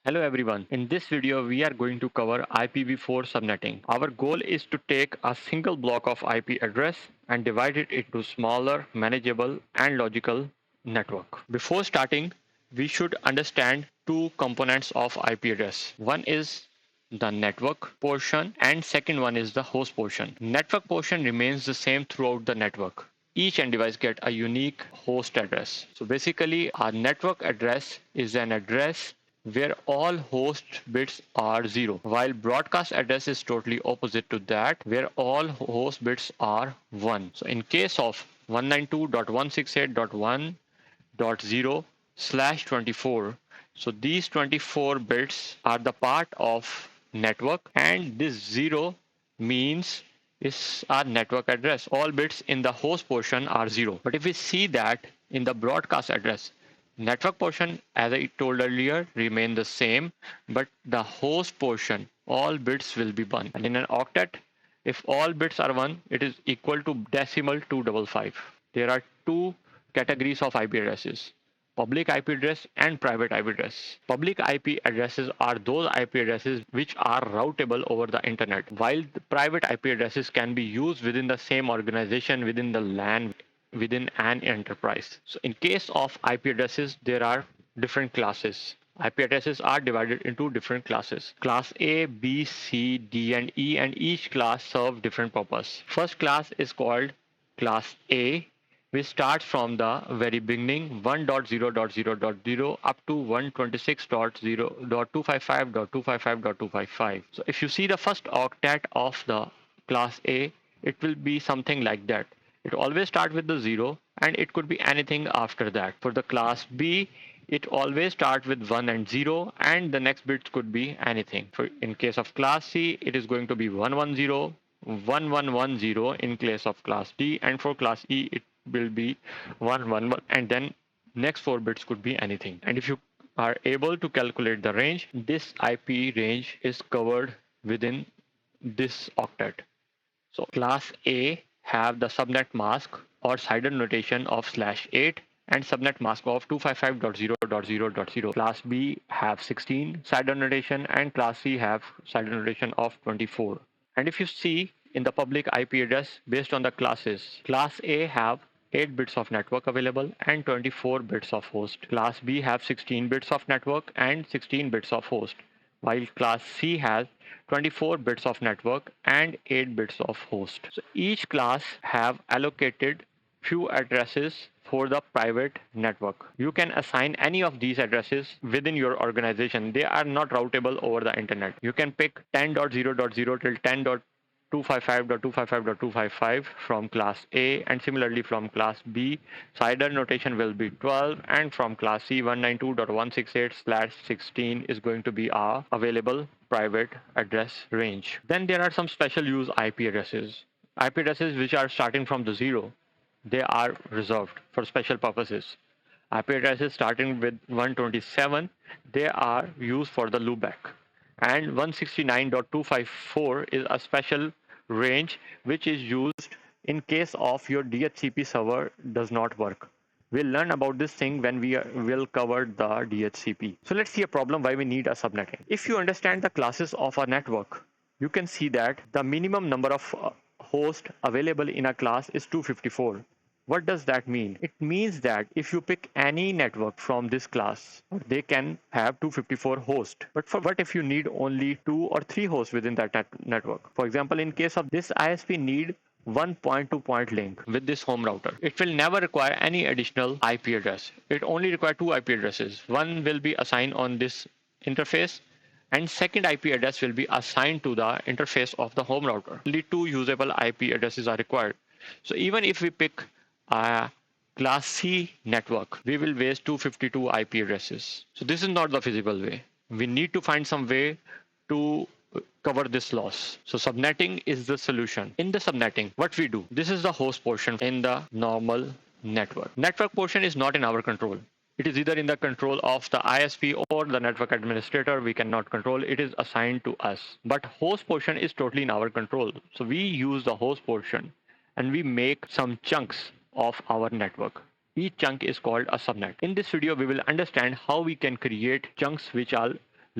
Hello everyone. In this video, we are going to cover IPv4 subnetting. Our goal is to take a single block of IP address and divide it into smaller, manageable, and logical network. Before starting, we should understand two components of IP address. One is the network portion and second one is the host portion. Network portion remains the same throughout the network. Each end device get a unique host address. So basically our network address is an address where all host bits are 0, while broadcast address is totally opposite to that, where all host bits are 1. So in case of 192.168.1.0/24, so these 24 bits are the part of network, and this 0 means is our network address. All bits in the host portion are 0. But if we see that in the broadcast address, network portion, as I told earlier, remain the same, but the host portion, all bits will be 1. And in an octet, if all bits are 1, it is equal to decimal 255. There are two categories of IP addresses: public IP address and private IP address. Public IP addresses are those IP addresses which are routable over the internet, while the private IP addresses can be used within the same organization, within the LAN, within an enterprise. So in case of IP addresses, there are different classes. IP addresses are divided into different classes. Class A, B, C, D, and E, and each class serve different purpose. First class is called class A, which starts from the very beginning 1.0.0.0 up to 126.0.255.255.255. So if you see the first octet of the class A, it will be something like that. It always starts with the 0 and it could be anything after that. For the class B, it always starts with 1 and 0 and the next bits could be anything. For in case of class C, it is going to be 110, 1110 in case of class D, and for class E, it will be 111, and then next 4 bits could be anything. And if you are able to calculate the range, this IP range is covered within this octet. So class A have the subnet mask or CIDR notation of /8 and subnet mask of 255.0.0.0. Class B have 16 CIDR notation and class C have CIDR notation of 24. And if you see in the public IP address based on the classes, class A have 8 bits of network available and 24 bits of host. Class B have 16 bits of network and 16 bits of host, while class C has 24 bits of network and 8 bits of host. So each class have allocated few addresses for the private network. You can assign any of these addresses within your organization. They are not routable over the internet. You can pick 10.0.0 till 10.255.255.255 from class A, and similarly from class B, CIDR notation will be 12, and from class C, 192.168/16 is going to be our available private address range. Then there are some special use IP addresses. IP addresses which are starting from the 0, they are reserved for special purposes. IP addresses starting with 127, they are used for the loopback. And 169.254 is a special range which is used in case of your DHCP server does not work. We'll learn about this thing when we will cover the DHCP. So let's see a problem why we need a subnetting. If you understand the classes of a network, you can see that the minimum number of hosts available in a class is 254. What does that mean? It means that if you pick any network from this class, they can have 254 hosts. But for what if you need only 2 or 3 hosts within that network? For example, in case of this ISP need one point-to-point link with this home router. It will never require any additional IP address. It only requires 2 IP addresses. One will be assigned on this interface, and second IP address will be assigned to the interface of the home router. Only 2 usable IP addresses are required. So even if we pick a class C network, we will waste 252 IP addresses. So this is not the feasible way. We need to find some way to cover this loss. So subnetting is the solution. In the subnetting, what we do, this is the host portion in the normal network. Network portion is not in our control. It is either in the control of the ISP or the network administrator. We cannot control. It is assigned to us. But host portion is totally in our control. So we use the host portion and we make some chunks of our network. Each chunk is called a subnet. In this video, we will understand how we can create chunks which are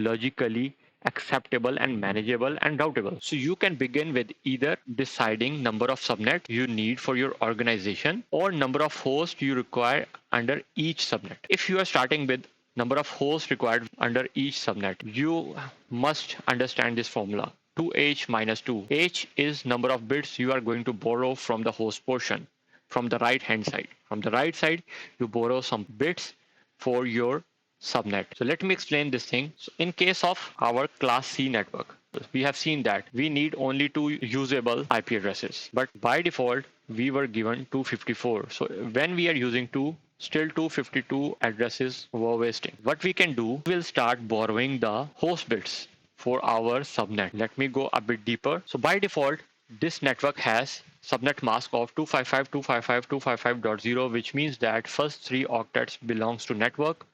logically acceptable and manageable and routable. So you can begin with either deciding number of subnet you need for your organization or number of hosts you require under each subnet. If you are starting with number of hosts required under each subnet, you must understand this formula. 2h minus 2. H is number of bits you are going to borrow from the host portion from the right hand side. From the right side, you borrow some bits for your subnet. So let me explain this thing. So in case of our class C network, we have seen that we need only two usable IP addresses, but by default we were given 254. So when we are using two, still 252 addresses were wasting. What we can do, we'll start borrowing the host bits for our subnet. Let me go a bit deeper. So by default, this network has subnet mask of 255.255.255.0, which means that first three octets belongs to network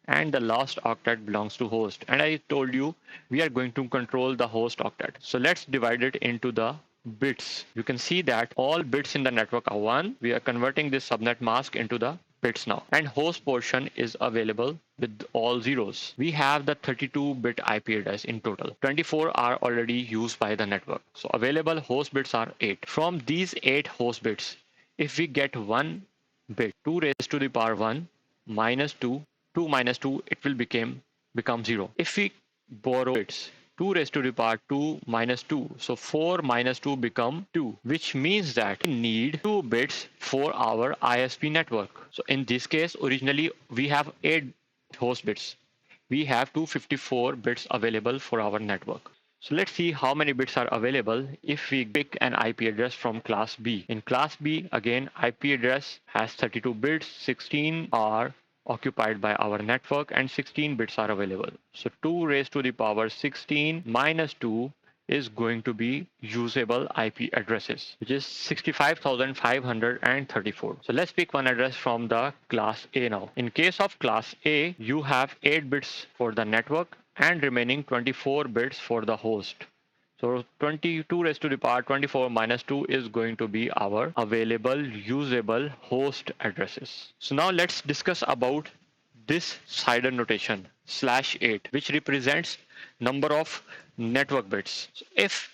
and the last octet belongs to host. And I told you we are going to control the host octet. So let's divide it into the bits. You can see that all bits in the network are 1. We are converting this subnet mask into the bits now, and host portion is available with all zeros. We have the 32-bit IP address in total. 24 are already used by the network. So available host bits are 8. From these 8 host bits, if we get one bit, 2 raised to the power 1 minus 2, 2 minus 2, it will become 0. If we borrow bits, 2 raised to the power 2 minus 2. So 4 minus 2 become 2, which means that we need 2 bits for our ISP network. So in this case, originally we have 8 host bits. We have 254 bits available for our network. So let's see how many bits are available if we pick an IP address from class B. In class B, again, IP address has 32 bits, 16 are occupied by our network and 16 bits are available. So 2 raised to the power 16 minus 2 is going to be usable IP addresses, which is 65,534. So let's pick one address from the class A now. In case of class A, you have 8 bits for the network and remaining 24 bits for the host. So 22 raised to the power 24 minus 2 is going to be our available usable host addresses. So now let's discuss about this CIDR notation /8, which represents number of network bits. So if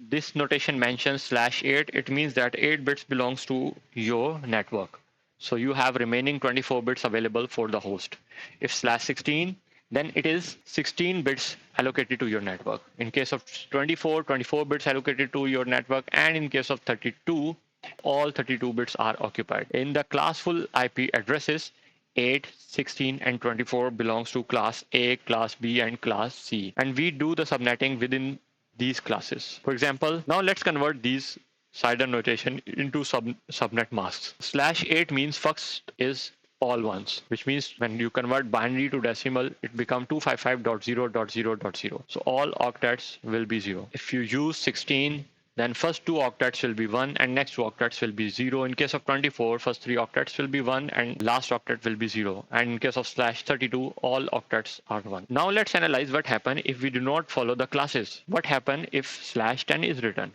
this notation mentions /8, it means that 8 bits belongs to your network. So you have remaining 24 bits available for the host. If /16, then it is 16 bits allocated to your network. In case of 24 bits allocated to your network, and in case of 32, all 32 bits are occupied. In the classful IP addresses, 8, 16, and 24 belongs to class A, class B, and class C. And we do the subnetting within these classes. For example, now let's convert these CIDR notation into subnet masks. /8 means first is all ones, which means when you convert binary to decimal, it becomes 255.0.0.0. So all octets will be 0. If you use 16, then first 2 octets will be 1 and next 2 octets will be 0. In case of 24, first 3 octets will be 1 and last octet will be 0. And in case of /32, all octets are 1. Now let's analyze what happens if we do not follow the classes. What happens if /10 is written?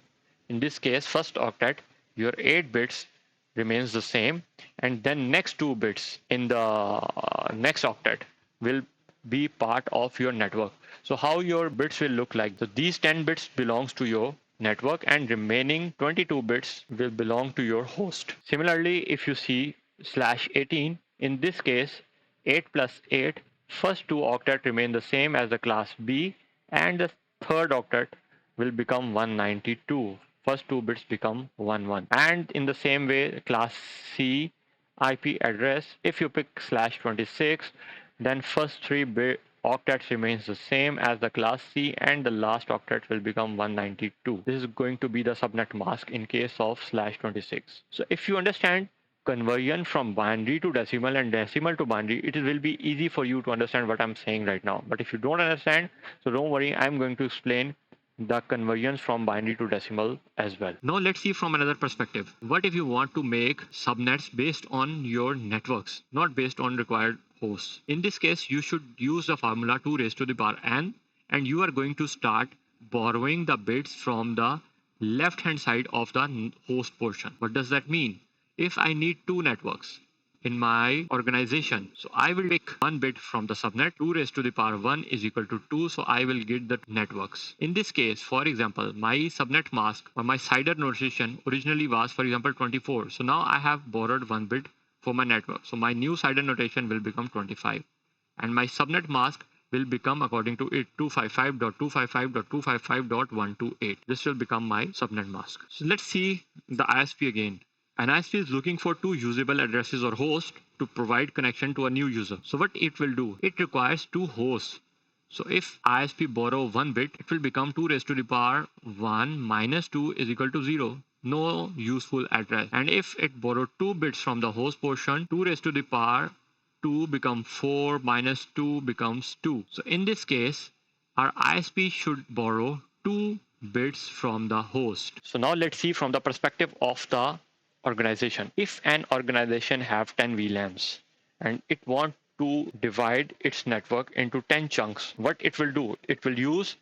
In this case, first octet, your 8 bits remains the same, and then next 2 bits in the next octet will be part of your network. So how your bits will look like? So these 10 bits belongs to your network and remaining 22 bits will belong to your host. Similarly, if you see /18, in this case 8 plus 8, first 2 octet remain the same as the class B, and the third octet will become 192. First 2 bits become 11. And in the same way, class C IP address, if you pick /26, then first 3 octets remains the same as the class C and the last octet will become 192. This is going to be the subnet mask in case of /26. So if you understand conversion from binary to decimal and decimal to binary, it will be easy for you to understand what I'm saying right now. But if you don't understand, so don't worry, I'm going to explain the conversions from binary to decimal as well. Now let's see from another perspective. What if you want to make subnets based on your networks, not based on required hosts? In this case, you should use the formula 2 raised to the power n, and you are going to start borrowing the bits from the left hand side of the host portion. What does that mean? If I need 2 networks, in my organization. So I will take one bit from the subnet. 2 raised to the power 1 is equal to 2. So I will get the networks. In this case, for example, my subnet mask or my CIDR notation originally was, for example, 24. So now I have borrowed one bit for my network. So my new CIDR notation will become 25. And my subnet mask will become, according to it, 255.255.255.128. This will become my subnet mask. So let's see the ISP again. An ISP is looking for two usable addresses or hosts to provide connection to a new user. So what it will do? It requires two hosts. So if ISP borrow one bit, it will become 2 raised to the power 1 minus 2 is equal to 0. No useful address. And if it borrow 2 bits from the host portion, 2 raised to the power 2 becomes 4 minus 2 becomes 2. So in this case, our ISP should borrow 2 bits from the host. So now let's see from the perspective of the organization. If an organization have 10 VLANs and it want to divide its network into 10 chunks, what it will do? It will use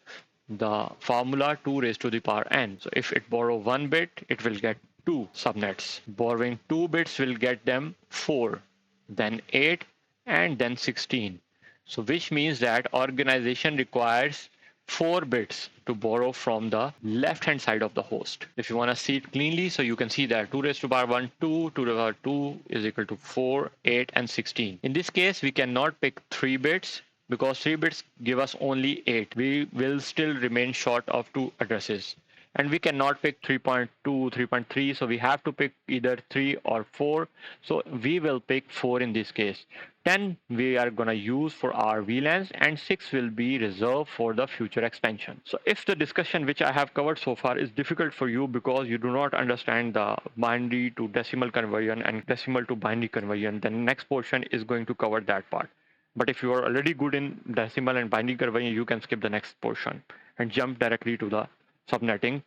the formula 2 raised to the power n. So if it borrow 1 bit, it will get 2 subnets. Borrowing 2 bits will get them 4, then 8, and then 16. So which means that organization requires 4 bits to borrow from the left hand side of the host. If you want to see it cleanly, so you can see that 2 raised to power 1, 2, 2 to the power 2 is equal to 4, 8, and 16. In this case, we cannot pick 3 bits because 3 bits give us only 8. We will still remain short of 2 addresses. And we cannot pick 3.2, 3.3, so we have to pick either 3 or 4. So we will pick 4 in this case. 10 we are going to use for our VLANs, and 6 will be reserved for the future expansion. So if the discussion which I have covered so far is difficult for you because you do not understand the binary to decimal conversion and decimal to binary conversion, then next portion is going to cover that part. But if you are already good in decimal and binary conversion, you can skip the next portion and jump directly to the subnetting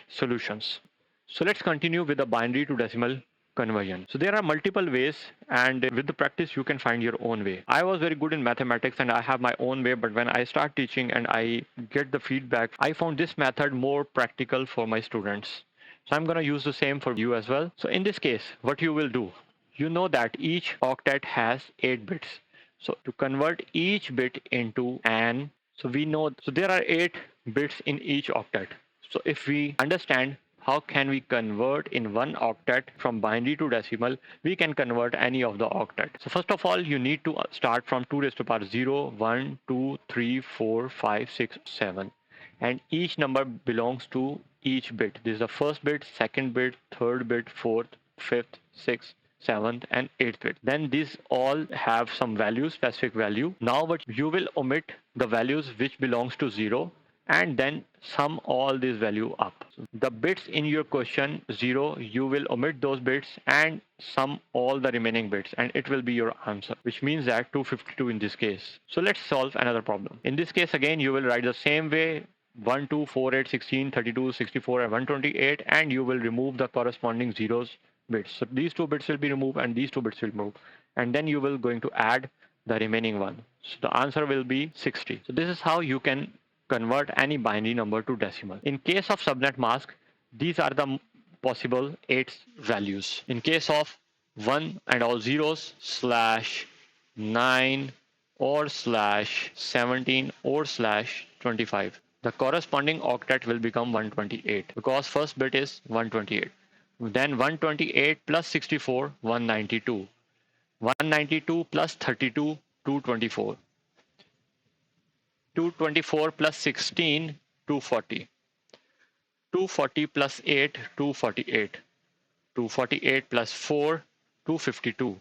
solutions. So let's continue with the binary to decimal conversion. So there are multiple ways, and with the practice you can find your own way. I was very good in mathematics and I have my own way, but when I start teaching and I get the feedback, I found this method more practical for my students. So I'm going to use the same for you as well. So in this case, what you will do, you know that each octet has 8 bits. So to convert each bit into an, so we know, so there are 8 bits in each octet. So if we understand how can we convert in one octet from binary to decimal, we can convert any of the octet. So first of all, you need to start from 2 raised to power 0, 1, 2, 3, 4, 5, 6, 7. And each number belongs to each bit. This is the first bit, second bit, third bit, fourth, fifth, sixth, 7th and 8th bit. Then these all have some value, specific value. Now what you will omit the values which belongs to 0 and then sum all these value up. The bits in your question 0, you will omit those bits and sum all the remaining bits and it will be your answer, which means that 252 in this case. So let's solve another problem. In this case again, you will write the same way, 1, 2, 4, 8, 16, 32, 64 and 128, and you will remove the corresponding zeros bits. So these 2 bits will be removed and these 2 bits will move, and then you will going to add the remaining one. So the answer will be 60. So this is how you can convert any binary number to decimal. In case of subnet mask, these are the possible 8 values. In case of 1 and all zeros /9 or /17 or /25, the corresponding octet will become 128 because first bit is 128. Then 128 plus 64, 192. 192 plus 32, 224. 224 plus 16, 240. 240 plus 8, 248. 248 plus 4, 252.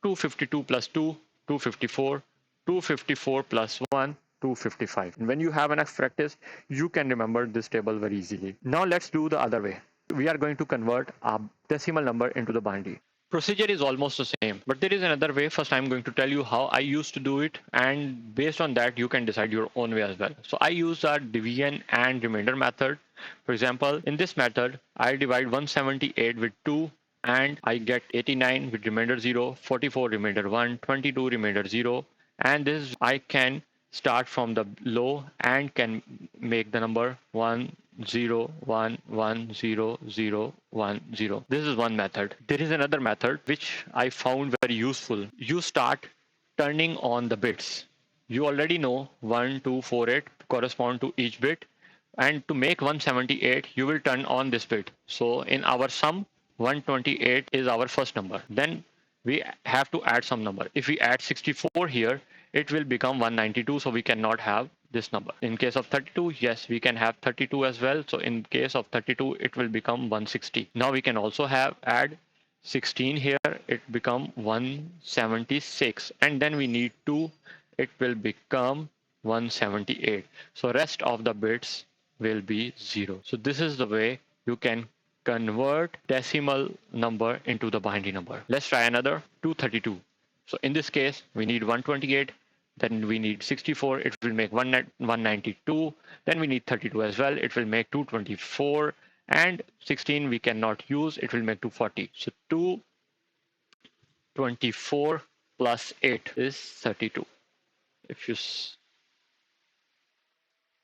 252 plus 2, 254. 254 plus 1, 255. And when you have enough practice, you can remember this table very easily. Now let's do the other way. We are going to convert a decimal number into the binary. Procedure is almost the same, but there is another way. First, I'm going to tell you how I used to do it, and based on that, you can decide your own way as well. So I use a division and remainder method. For example, in this method, I divide 178 with 2, and I get 89 with remainder 0, 44 remainder 1, 22 remainder 0, and this I can start from the low and can make the number 1 0 1 1 0 0 1 0. This is one method. There is another method which I found very useful. You start turning on the bits. You already know 1 2 4 8 correspond to each bit, and to make 178 you will turn on this bit. So in our sum, 128 is our first number. Then we have to add some number. If we add 64 here, it will become 192, so we cannot have this number. In case of 32, yes, we can have 32 as well. So in case of 32, it will become 160. Now we can also have add 16 here, it become 176, and then we need 2, it will become 178. So rest of the bits will be 0. So this is the way you can convert decimal number into the binary number. Let's try another, 232. So in this case, we need 128, then we need 64, it will make 192, then we need 32 as well, it will make 224, and 16 we cannot use, it will make 240. So 224 plus 8 is 32. If you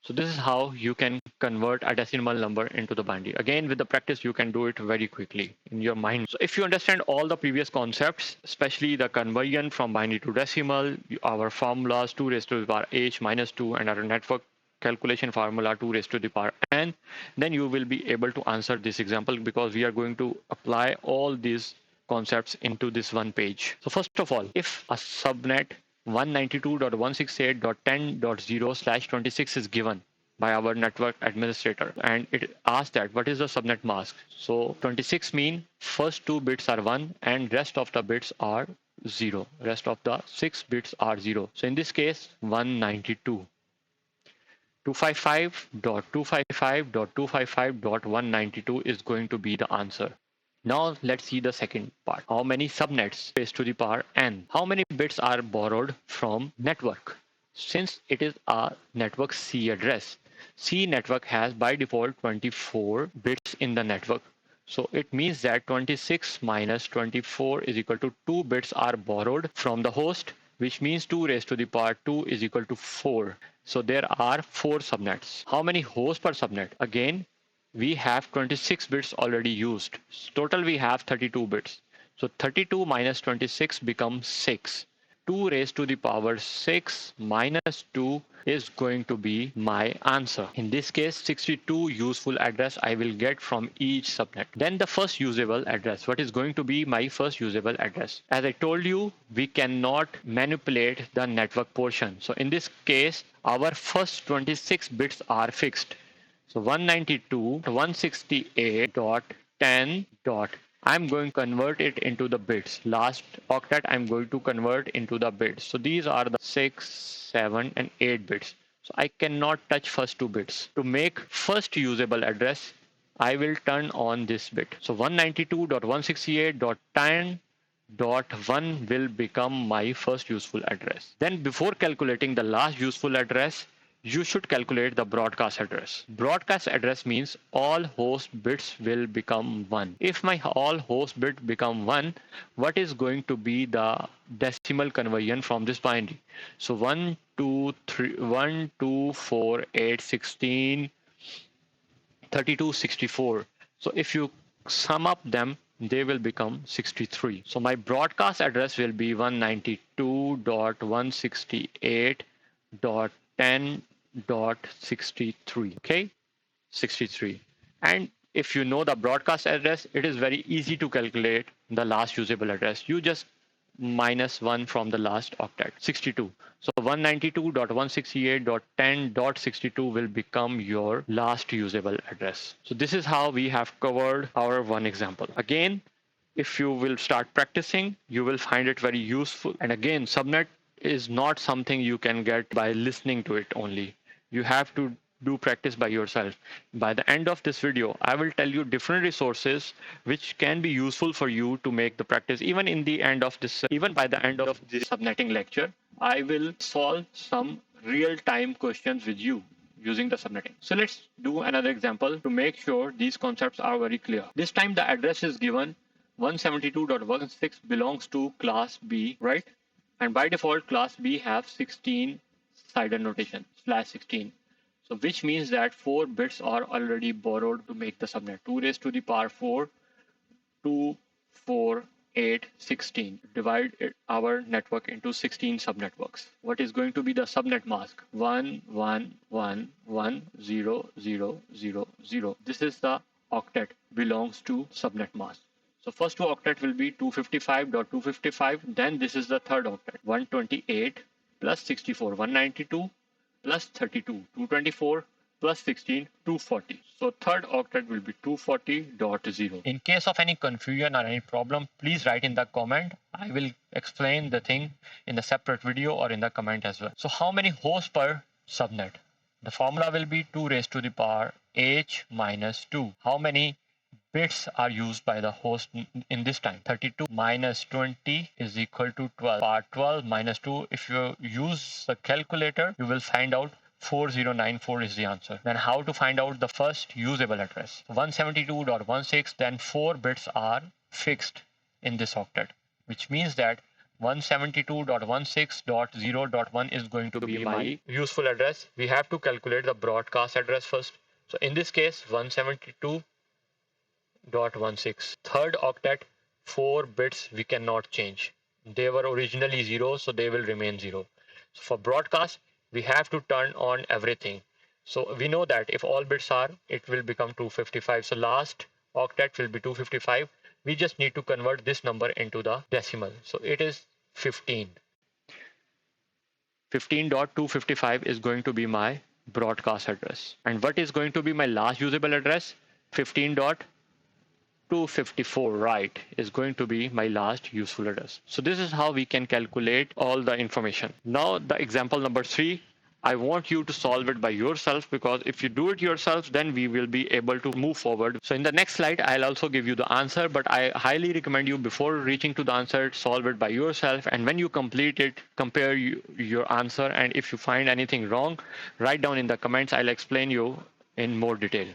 So this is how you can convert a decimal number into the binary. Again, with the practice, you can do it very quickly in your mind. So if you understand all the previous concepts, especially the conversion from binary to decimal, our formulas 2 raised to the power h minus 2, and our network calculation formula 2 raised to the power n, then you will be able to answer this example, because we are going to apply all these concepts into this one page. So first of all, if a subnet 192.168.10.0/26 is given by our network administrator, and it asks that what is the subnet mask. So 26 mean first 2 bits are 1 and rest of the bits are 0. Rest of the 6 bits are 0. So in this case, 192. 255.255.255.192 is going to be the answer. Now let's see the second part. How many subnets raised to the power n? How many bits are borrowed from network? Since it is a network C address, C network has by default 24 bits in the network. So it means that 26 minus 24 is equal to 2 bits are borrowed from the host, which means 2 raised to the power 2 is equal to 4. So there are 4 subnets. How many hosts per subnet? Again, we have 26 bits already used. Total we have 32 bits. So 32 minus 26 becomes 6. 2 raised to the power 6 minus 2 is going to be my answer. In this case, 62 useful address I will get from each subnet. Then the first usable address. What is going to be my first usable address? As I told you, we cannot manipulate the network portion. So in this case, our first 26 bits are fixed. So 192.168.10. I'm going to convert it into the bits. Last octet I'm going to convert into the bits. So these are the 6, 7, and 8 bits. So I cannot touch first 2 bits. To make first usable address, I will turn on this bit. So 192.168.10.1 will become my first useful address. Then before calculating the last useful address, you should calculate the broadcast address. Broadcast address means all host bits will become 1. If my all host bit become 1, what is going to be the decimal conversion from this binary? So 1, 2, 3, 1, 2, 4, 8, 16, 32, 64. So if you sum up them, they will become 63. So my broadcast address will be 192.168.10.63. Okay, 63. And if you know the broadcast address, it is very easy to calculate the last usable address. You just minus 1 from the last octet, 62. So 192.168.10.62 will become your last usable address. So this is how we have covered our one example. Again, if you will start practicing, you will find it very useful. And again, subnet is not something you can get by listening to it only. You have to do practice by yourself. By the end of this video, I will tell you different resources which can be useful for you to make the practice. Even by the end of this subnetting lecture, I will solve some real-time questions with you using the subnetting. So let's do another example to make sure these concepts are very clear. This time the address is given 172.16 belongs to class B, right? And by default, class B have 16 CIDR notation /16. So which means that 4 bits are already borrowed to make the subnet. 2 raised to the power 4, 2, 4, 8, 16. Divide our network into 16 subnetworks. What is going to be the subnet mask? 1, 1, 1, 1, 0, 0, 0, 0. This is the octet belongs to subnet mask. So first two octet will be 255.255. Then this is the third octet, 128 plus 64, 192 plus 32, 224 plus 16, 240. So third octet will be 240.0. In case of any confusion or any problem, please write in the comment. I will explain the thing in the separate video or in the comment as well. So how many hosts per subnet? The formula will be 2 raised to the power h minus 2. How many bits are used by the host in this time? 32 minus 20 is equal to 12. Part 12 minus 2, if you use the calculator, you will find out 4094 is the answer. Then how to find out the first usable address? 172.16, then 4 bits are fixed in this octet, which means that 172.16.0.1 is going to be my useful address. We have to calculate the broadcast address first. So in this case, 172.16. Third octet, 4 bits we cannot change. They were originally 0, so they will remain 0. So for broadcast, we have to turn on everything. So we know that if all bits are, it will become 255. So last octet will be 255. We just need to convert this number into the decimal. So it is 15. 15.255 is going to be my broadcast address. And what is going to be my last usable address? 15.254, right, is going to be my last useful address. So this is how we can calculate all the information. Now the example number 3, I want you to solve it by yourself, because if you do it yourself, then we will be able to move forward. So in the next slide, I'll also give you the answer, but I highly recommend you, before reaching to the answer, solve it by yourself. And when you complete it, compare your answer. And if you find anything wrong, write down in the comments. I'll explain you in more detail.